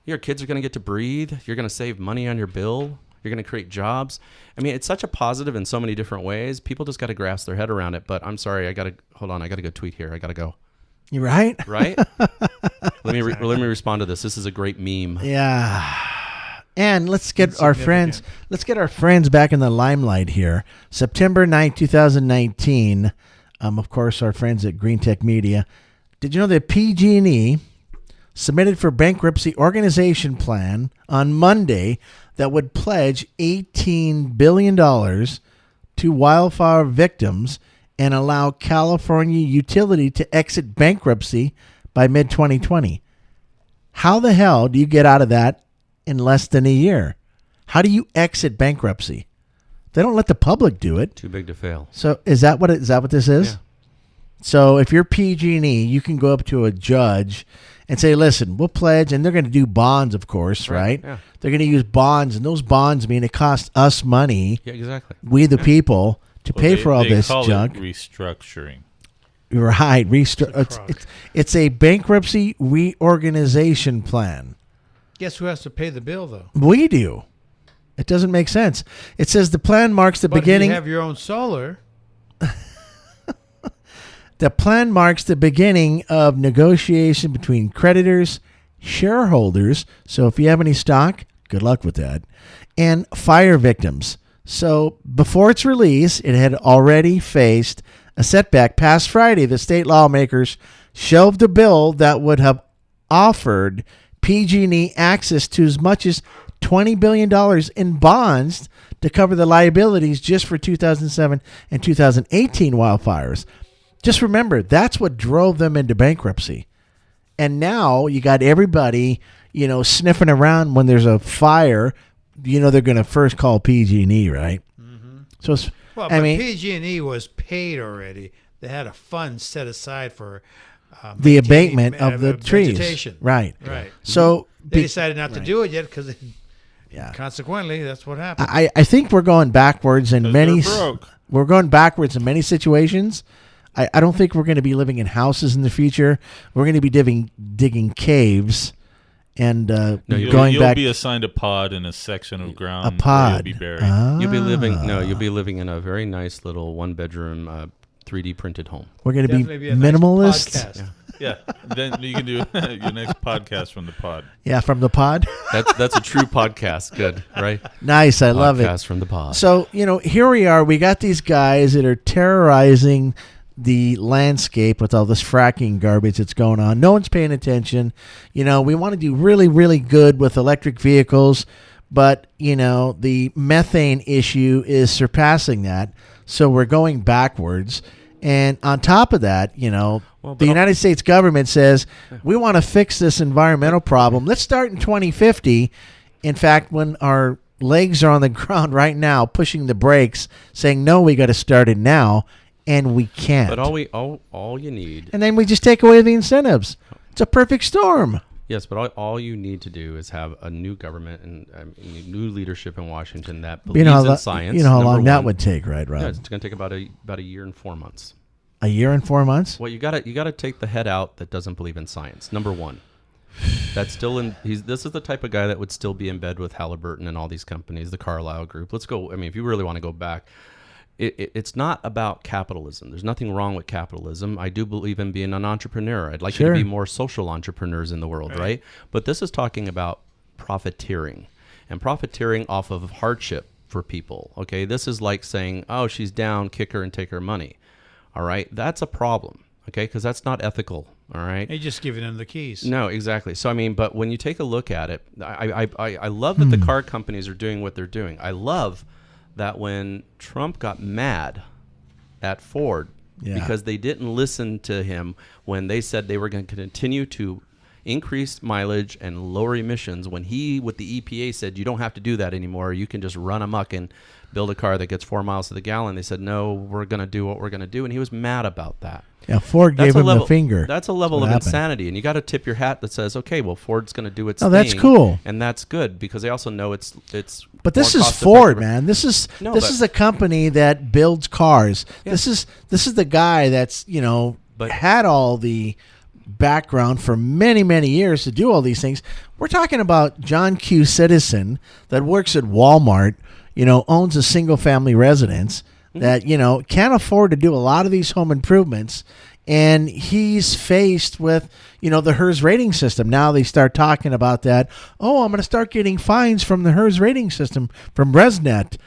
Your kids are going to get to breathe. You're going to save money on your bill. You're going to create jobs. I mean, it's such a positive in so many different ways. People just got to grasp their head around it. But I'm sorry, I got to go tweet here. I got to go. You right? Right? let me respond to this. This is a great meme. Yeah. And let's get our friends. Let's get our friends back in the limelight here. September 9th, 2019. Of course, our friends at Green Tech Media. Did you know that PG&E submitted for bankruptcy organization plan on Monday that would pledge $18 billion to wildfire victims and allow California utility to exit bankruptcy by mid-2020. How the hell do you get out of that in less than a year? How do you exit bankruptcy? They don't let the public do it. Too big to fail. So is that what this is? Yeah. So if you're PG&E, you can go up to a judge and say, listen, we'll pledge, and they're going to do bonds, of course, right? Yeah. They're going to use bonds, and those bonds mean it costs us money, Yeah, exactly. we the people, to pay for all They this call it junk. restructuring. Right. It's a bankruptcy reorganization plan. Guess who has to pay the bill, though? We do. It doesn't make sense. It says the plan marks the But beginning. if you have your own solar, The plan marks the beginning of negotiation between creditors, shareholders, so if you have any stock, good luck with that, and fire victims. So before its release, it had already faced a setback. Past Friday, the state lawmakers shelved a bill that would have offered PG&E access to as much as $20 billion in bonds to cover the liabilities just for 2007 and 2018 wildfires. Just remember, that's what drove them into bankruptcy. And now you got everybody, sniffing around when there's a fire. They're going to first call PG&E, right? Mm-hmm. So, PG&E was paid already. They had a fund set aside for the abatement of the trees. Vegetation. Right. Right. So they decided not to do it yet because consequently, that's what happened. I think we're going backwards in many. We're going backwards in many situations. I don't think we're going to be living in houses in the future. We're going to be digging caves and you'll be assigned a pod in a section of ground. A pod. You'll be buried. You'll be living in a very nice little 1-bedroom 3D printed home. We're going to be minimalists. Nice yeah. Then you can do your next podcast from the pod. Yeah, from the pod. That's a true podcast. Good, right? Nice. I love it. Podcast from the pod. So, here we are. We got these guys that are terrorizing the landscape with all this fracking garbage that's going on. No one's paying attention. We want to do really, really good with electric vehicles, but, the methane issue is surpassing that. So we're going backwards. And on top of that, the United States government says, we want to fix this environmental problem. Let's start in 2050. In fact, when our legs are on the ground right now, pushing the brakes, saying, no, we got to start it now. And we can't. But all you need. And then we just take away the incentives. It's a perfect storm. Yes, but all you need to do is have a new government and new leadership in Washington that believes in science. You know how long that would take, right, Rob? Yeah, it's going to take about a year and 4 months. A year and 4 months? Well, you got to take the head out that doesn't believe in science. Number one. That's still in. This is the type of guy that would still be in bed with Halliburton and all these companies, the Carlyle Group. Let's go. If you really want to go back. It's not about capitalism. There's nothing wrong with capitalism. I do believe in being an entrepreneur. I'd like you to be more social entrepreneurs in the world, right? But this is talking about profiteering, and profiteering off of hardship for people. Okay, this is like saying, "Oh, she's down, kick her and take her money." All right, that's a problem. Okay, because that's not ethical. All right, you're just giving them the keys. No, exactly. So but when you take a look at it, I love that the car companies are doing what they're doing. I love that when Trump got mad at Ford because they didn't listen to him when they said they were going to continue to increase mileage and lower emissions, when he, with the EPA, said you don't have to do that anymore, you can just run amok and build a car that gets 4 miles to the gallon. They said, no, we're going to do what we're going to do. And he was mad about that. Yeah, Ford gave him the finger. That's a level of insanity. And you got to tip your hat that says, okay, well, Ford's going to do its thing. Oh, that's cool. And that's good because they also know it's. But this is Ford, man. This is a company that builds cars. Yeah. This is the guy that's, had all the background for many, many years to do all these things. We're talking about John Q. Citizen that works at Walmart, owns a single family residence that, can't afford to do a lot of these home improvements. And he's faced with, the HERS rating system. Now they start talking about that. Oh, I'm going to start getting fines from the HERS rating system from ResNet.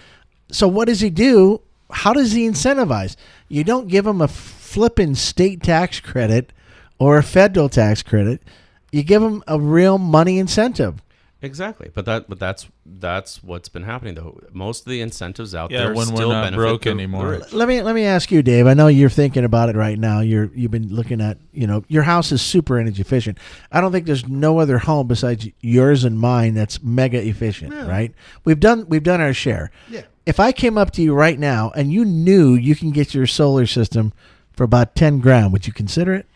So what does he do? How does he incentivize? You don't give him a flipping state tax credit or a federal tax credit. You give him a real money incentive. Exactly, but that's what's been happening though. Most of the incentives out there when still we're not broke the anymore. rich. Let me ask you, Dave. I know you're thinking about it right now. You've been looking at your house is super energy efficient. I don't think there's no other home besides yours and mine that's mega efficient. Yeah. Right? We've done our share. Yeah. If I came up to you right now and you knew you can get your solar system for about $10,000, would you consider it?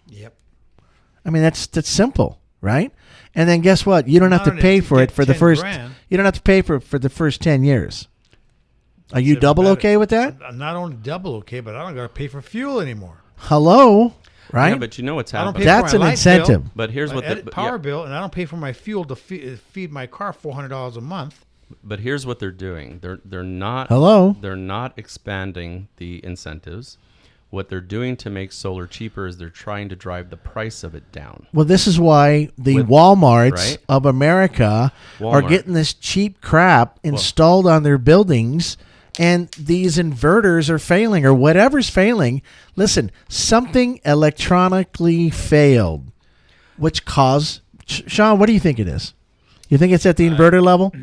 Yep. I mean that's simple, right? And then guess what? You don't have to pay for it for the first. You don't have to pay for it for the first 10 years. Are you double okay with that? I'm not only double okay, but I don't got to pay for fuel anymore. Hello, right? Yeah, but you know what's happening. That's an incentive. But here's what the power bill, and I don't pay for my fuel to feed my car $400 a month. But here's what they're doing. They're not Hello? They're not expanding the incentives. What they're doing to make solar cheaper is they're trying to drive the price of it down. Well, this is why the With- Walmarts right? of America are Walmart. getting this cheap crap installed on their buildings, and these inverters are failing, or whatever's failing. Listen, something electronically failed, which caused... Sean, what do you think it is? You think it's at the inverter level?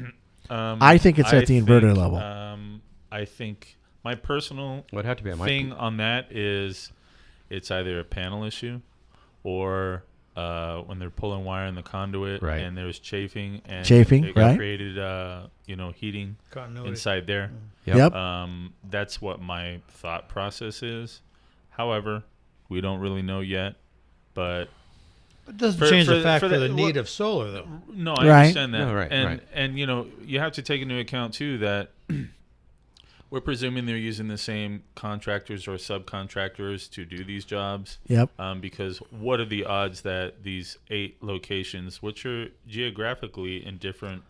I think it's at the inverter level. I think my personal Would have to be a thing on that is it's either a panel issue or when they're pulling wire in the conduit Right. and there's chafing and Chafing, it right. created heating Continuity. inside there. Yep. That's what my thought process is. However, we don't really know yet, but It doesn't For- change for- the fact for for the- the need of solar, though. no, I Right. understand that. No, right, and right. and you have to take into account too that we're presuming they're using the same contractors or subcontractors to do these jobs. Yep. Because what are the odds that these 8 locations, which are geographically in different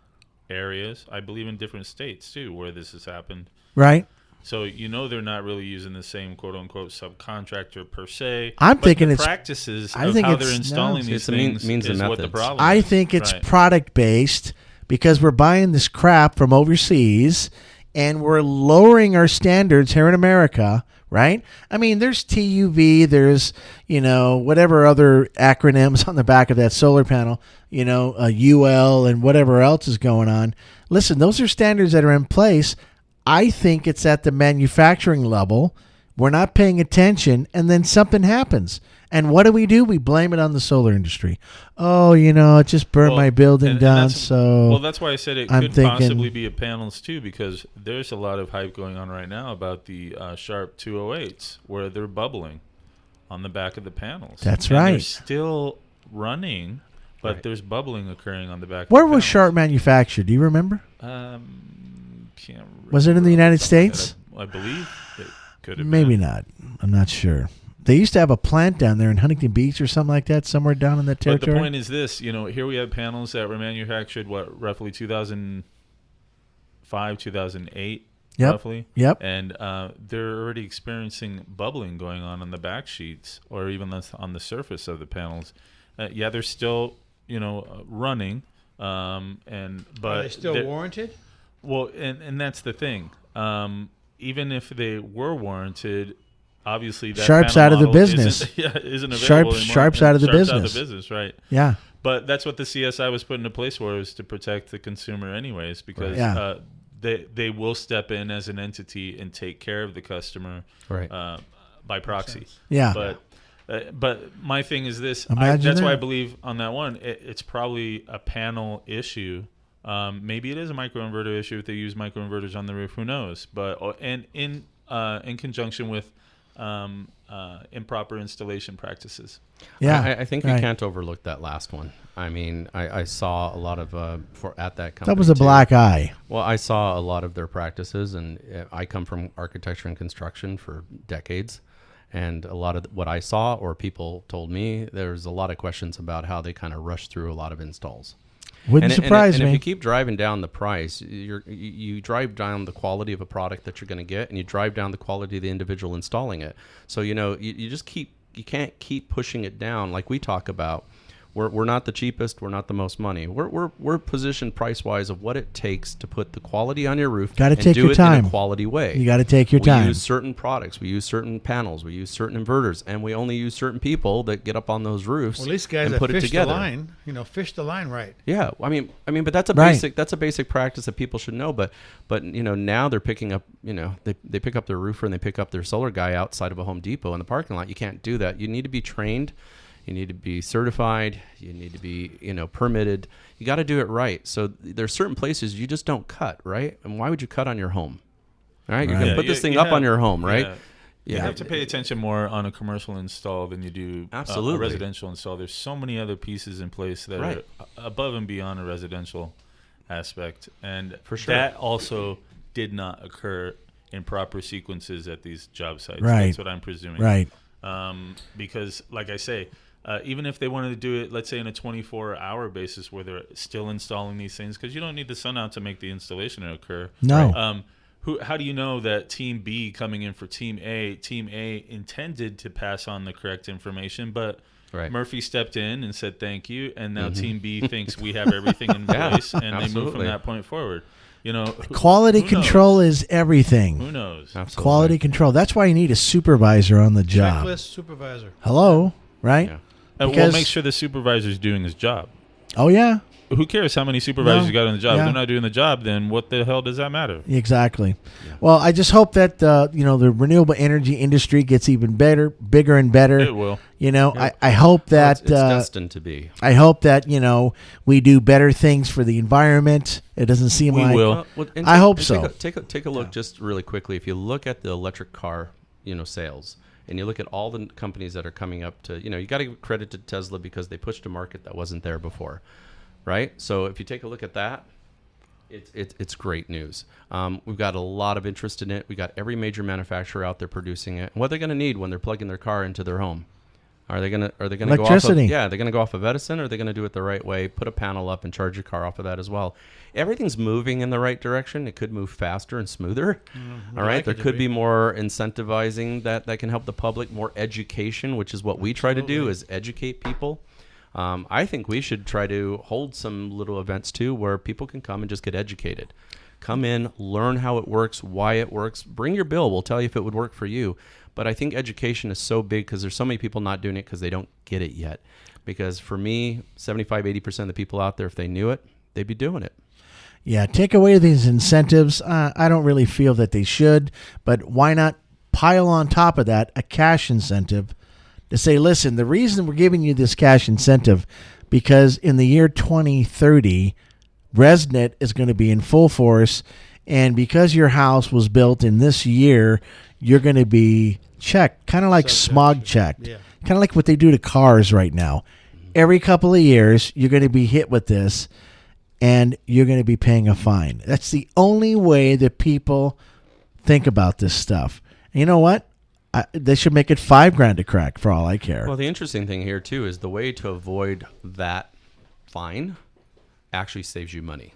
areas, I believe in different states too, where this has happened. Right? So they're not really using the same quote unquote subcontractor per se. I'm but thinking the it's- practices I of think how it's- they're installing no. these It's the means things and is what the methods. problem I is. think it's Right. product-based because we're buying this crap from overseas and we're lowering our standards here in America, right? I mean, there's TUV, there's, whatever other acronyms on the back of that solar panel, UL and whatever else is going on. Listen, those are standards that are in place. I think it's at the manufacturing level. We're not paying attention, and then something happens. And what do? We blame it on the solar industry. Oh, it just burned my building and down, that's- so... Well, that's why I said it I'm could thinking- possibly be a panels too, because there's a lot of hype going on right now about the Sharp 208s where they're bubbling on the back of the panels. That's And they're right. still running, but Right. there's bubbling occurring on the back. Where of the was panels. Sharp manufactured? Do you remember? Can't Was it in the remember United off the top of my States? head. I believe it could have Maybe been. not. I'm not sure. They used to have a plant down there in Huntington Beach or something like that, somewhere down in that But territory. the point is this, here we have panels that were manufactured, roughly 2005, 2008, Yep. roughly. Yep. And they're already experiencing bubbling going on the back sheets or even on the surface of the panels. They're still, running. But Are they still they're- warranted? Well, and that's the thing. Even if they were warranted, obviously that Sharp's panel out of the model business. isn't available anymore. Sharp's out of the Sharp's out of business. the business, right? Yeah. But that's what the CSI was put into place for, was to protect the consumer anyways, because Yeah. they will step in as an entity and take care of the customer Right. by proxy. Yeah. But my thing is this. Imagine that's why I that. believe on that one, it's probably a panel issue. Maybe it is a microinverter issue if they use microinverters on the roof. Who knows? But and in conjunction with improper installation practices. Yeah. I think right. we can't overlook that last one. I mean, I saw a lot of at that company. That was a too. black eye. Well, I saw a lot of their practices, and I come from architecture and construction for decades. And a lot of what I saw, or people told me, there's a lot of questions about how they kind of rush through a lot of installs. Wouldn't surprise and me. if you keep driving down the price, you drive down the quality of a product that you're going to get, and you drive down the quality of the individual installing it. So you just can't keep pushing it down like we talk about. We're not the cheapest. We're not the most money. We're positioned price wise of what it takes to put the quality on your roof. Gotta and take do your it time. in a quality way. You got to take your We time. use certain products. We use certain panels. We use certain inverters, and we only use certain people that get up on those roofs Well, at least guys and that put it fish the together. line, fish the line right. Yeah, I mean, but that's a Right. basic practice that people should know. But now they're picking up, they pick up their roofer and they pick up their solar guy outside of a Home Depot in the parking lot. You can't do that. You need to be trained. You need to be certified. You need to be, permitted. You got to do it right. So there's certain places you just don't cut, right? And why would you cut on your home? All right, you're Right. gonna put this thing up on your home, right? You have to pay attention more on a commercial install than you do Absolutely. a residential install. There's so many other pieces in place that Right. are above and beyond a residential aspect. And For sure. that also did not occur in proper sequences at these job sites. Right. That's what I'm presuming. Right. Because, like I say, even if they wanted to do it, let's say, in a 24-hour basis where they're still installing these things, because you don't need the sun out to make the installation occur. No. How do you know that Team B coming in for Team A intended to pass on the correct information, but Murphy stepped in and said thank you, and now Team B thinks we have everything in place, and they move from that point forward. Quality control is everything. Who knows? Absolutely. Quality control. That's why you need a supervisor on the job. Checklist supervisor. Hello, right? Yeah. We'll make sure the supervisor's doing his job. Oh, yeah. Who cares how many supervisors you got on the job? Yeah. If they're not doing the job, then what the hell does that matter? Exactly. Yeah. Well, I just hope that the renewable energy industry gets even better, bigger and better. It will. I hope that it's destined to be. I hope that we do better things for the environment. It doesn't seem like we will. I hope so. Take a look just really quickly. If you look at the electric car, sales, and you look at all the companies that are coming up to, you got to give credit to Tesla because they pushed a market that wasn't there before. Right? So if you take a look at that, it's great news. We've got a lot of interest in it. We got every major manufacturer out there producing it. And what they're going to need when they're plugging their car into their home? Are they going to go off of, they're going to go off of Edison, or are they going to do it the right way, put a panel up and charge your car off of that as well? Everything's moving in the right direction. It could move faster and smoother. All right? There could be more incentivizing that can help the public, more education, which is what we try to do, is educate people. I think we should try to hold some little events too where people can come and just get educated. Come in, learn how it works, why it works. Bring your bill. We'll tell you if it would work for you. But I think education is so big because there's so many people not doing it because they don't get it yet. Because for me, 75-80% of the people out there, if they knew it, they'd be doing it. Yeah, take away these incentives. I don't really feel that they should, but why not pile on top of that a cash incentive to say, listen, the reason we're giving you this cash incentive because in the year 2030, ResNet is going to be in full force, and because your house was built in this year, you're going to be checked, kind of like smog checked, kind of like what they do to cars right now. Every couple of years, you're going to be hit with this, and you're going to be paying a fine. That's the only way that people think about this stuff. And you know what? They should make it $5,000 a crack for all I care. Well, the interesting thing here too is the way to avoid that fine actually saves you money.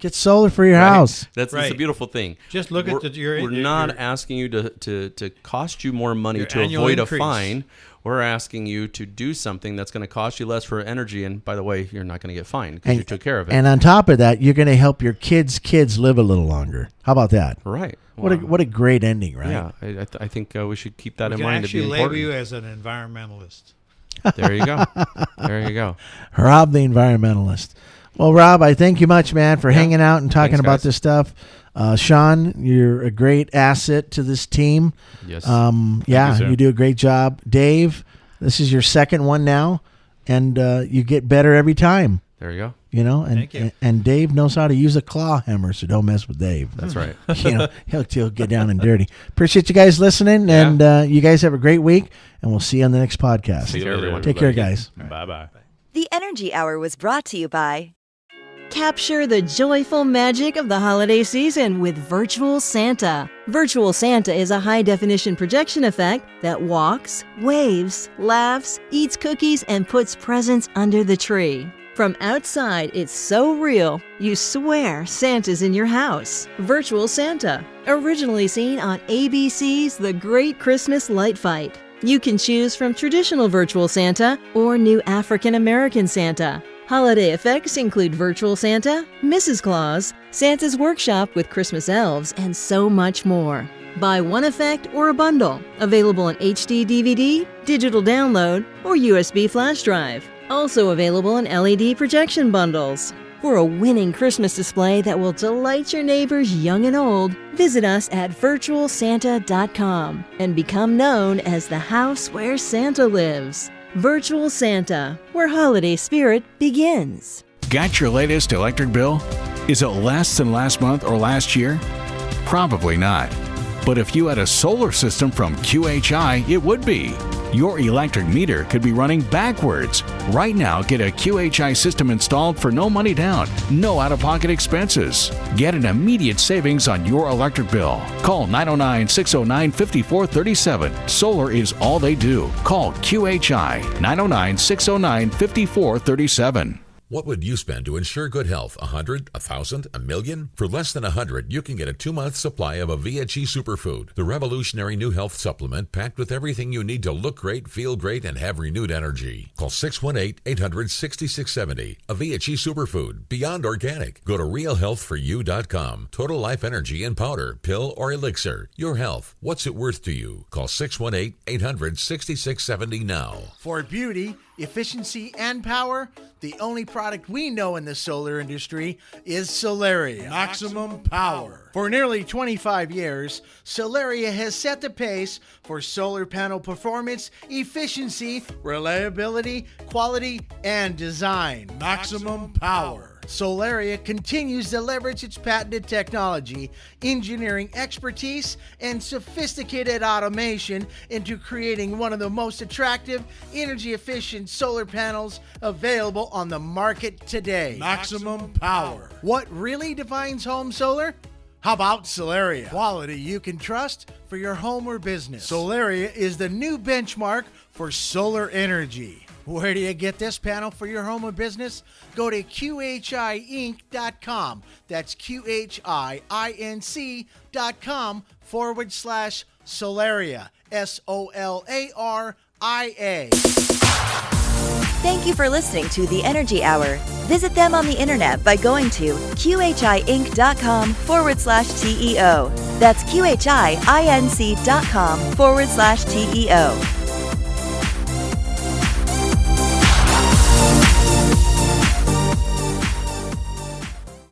Get solar for your house. That's a beautiful thing. Just look at we're not asking you to cost you more money to avoid a fine. We're asking you to do something that's going to cost you less for energy. And by the way, you're not going to get fined because you took care of it. And on top of that, you're going to help your kids' live a little longer. How about that? Right. What a great ending, right? Yeah, I think we should keep that in We mind. can actually to be label important. you as an environmentalist. There you go. There you go. Rob, the environmentalist. Well, Rob, I thank you much, man, for hanging out and talking about this stuff. Sean, you're a great asset to this team. Yes. You do a great job. Dave, this is your second one now, and you get better every time. There you go. Thank you. And Dave knows how to use a claw hammer, so don't mess with Dave. That's right. He'll get down and dirty. Appreciate you guys listening, and you guys have a great week, and we'll see you on the next podcast. See you, everyone. Take care, guys. Bye-bye. The Energy Hour was brought to you by... Capture the joyful magic of the holiday season with Virtual Santa. Virtual Santa is a high-definition projection effect that walks, waves, laughs, eats cookies, and puts presents under the tree. From outside, it's so real, you swear Santa's in your house. Virtual Santa, originally seen on ABC's The Great Christmas Light Fight. You can choose from traditional Virtual Santa or new African American Santa. Holiday effects include Virtual Santa, Mrs. Claus, Santa's Workshop with Christmas elves, and so much more. Buy one effect or a bundle. Available in HD DVD, digital download, or USB flash drive. Also available in LED projection bundles. For a winning Christmas display that will delight your neighbors young and old, visit us at virtualsanta.com and become known as the house where Santa lives. Virtual Santa, where holiday spirit begins. Got your latest electric bill? Is it less than last month or last year? Probably not. But if you had a solar system from QHI, it would be. Your electric meter could be running backwards. Right now, get a QHI system installed for no money down, no out-of-pocket expenses. Get an immediate savings on your electric bill. Call 909-609-5437. Solar is all they do. Call QHI 909-609-5437. What would you spend to ensure good health? $100, $1,000, $1 million? For less than $100, you can get a 2-month supply of a VHE Superfood, the revolutionary new health supplement packed with everything you need to look great, feel great, and have renewed energy. Call 618-800-6670. A VHE Superfood, beyond organic. Go to realhealthforyou.com. Total Life Energy in powder, pill, or elixir. Your health. What's it worth to you? Call 618-800-6670 now. For beauty, efficiency, and power, the only product we know in the solar industry is Solaria. Maximum power. For nearly 25 years, Solaria has set the pace for solar panel performance, efficiency, reliability, quality, and design. Maximum power. Solaria continues to leverage its patented technology, engineering expertise, and sophisticated automation into creating one of the most attractive, energy-efficient solar panels available on the market today. Maximum power. What really defines home solar? How about Solaria? Quality you can trust for your home or business. Solaria is the new benchmark for solar energy. Where do you get this panel for your home or business? Go to QHIinc.com. That's QHIINC.com/Solaria. SOLARIA. Thank you for listening to The Energy Hour. Visit them on the internet by going to QHIinc.com/TEO. That's QHIINC.com/TEO.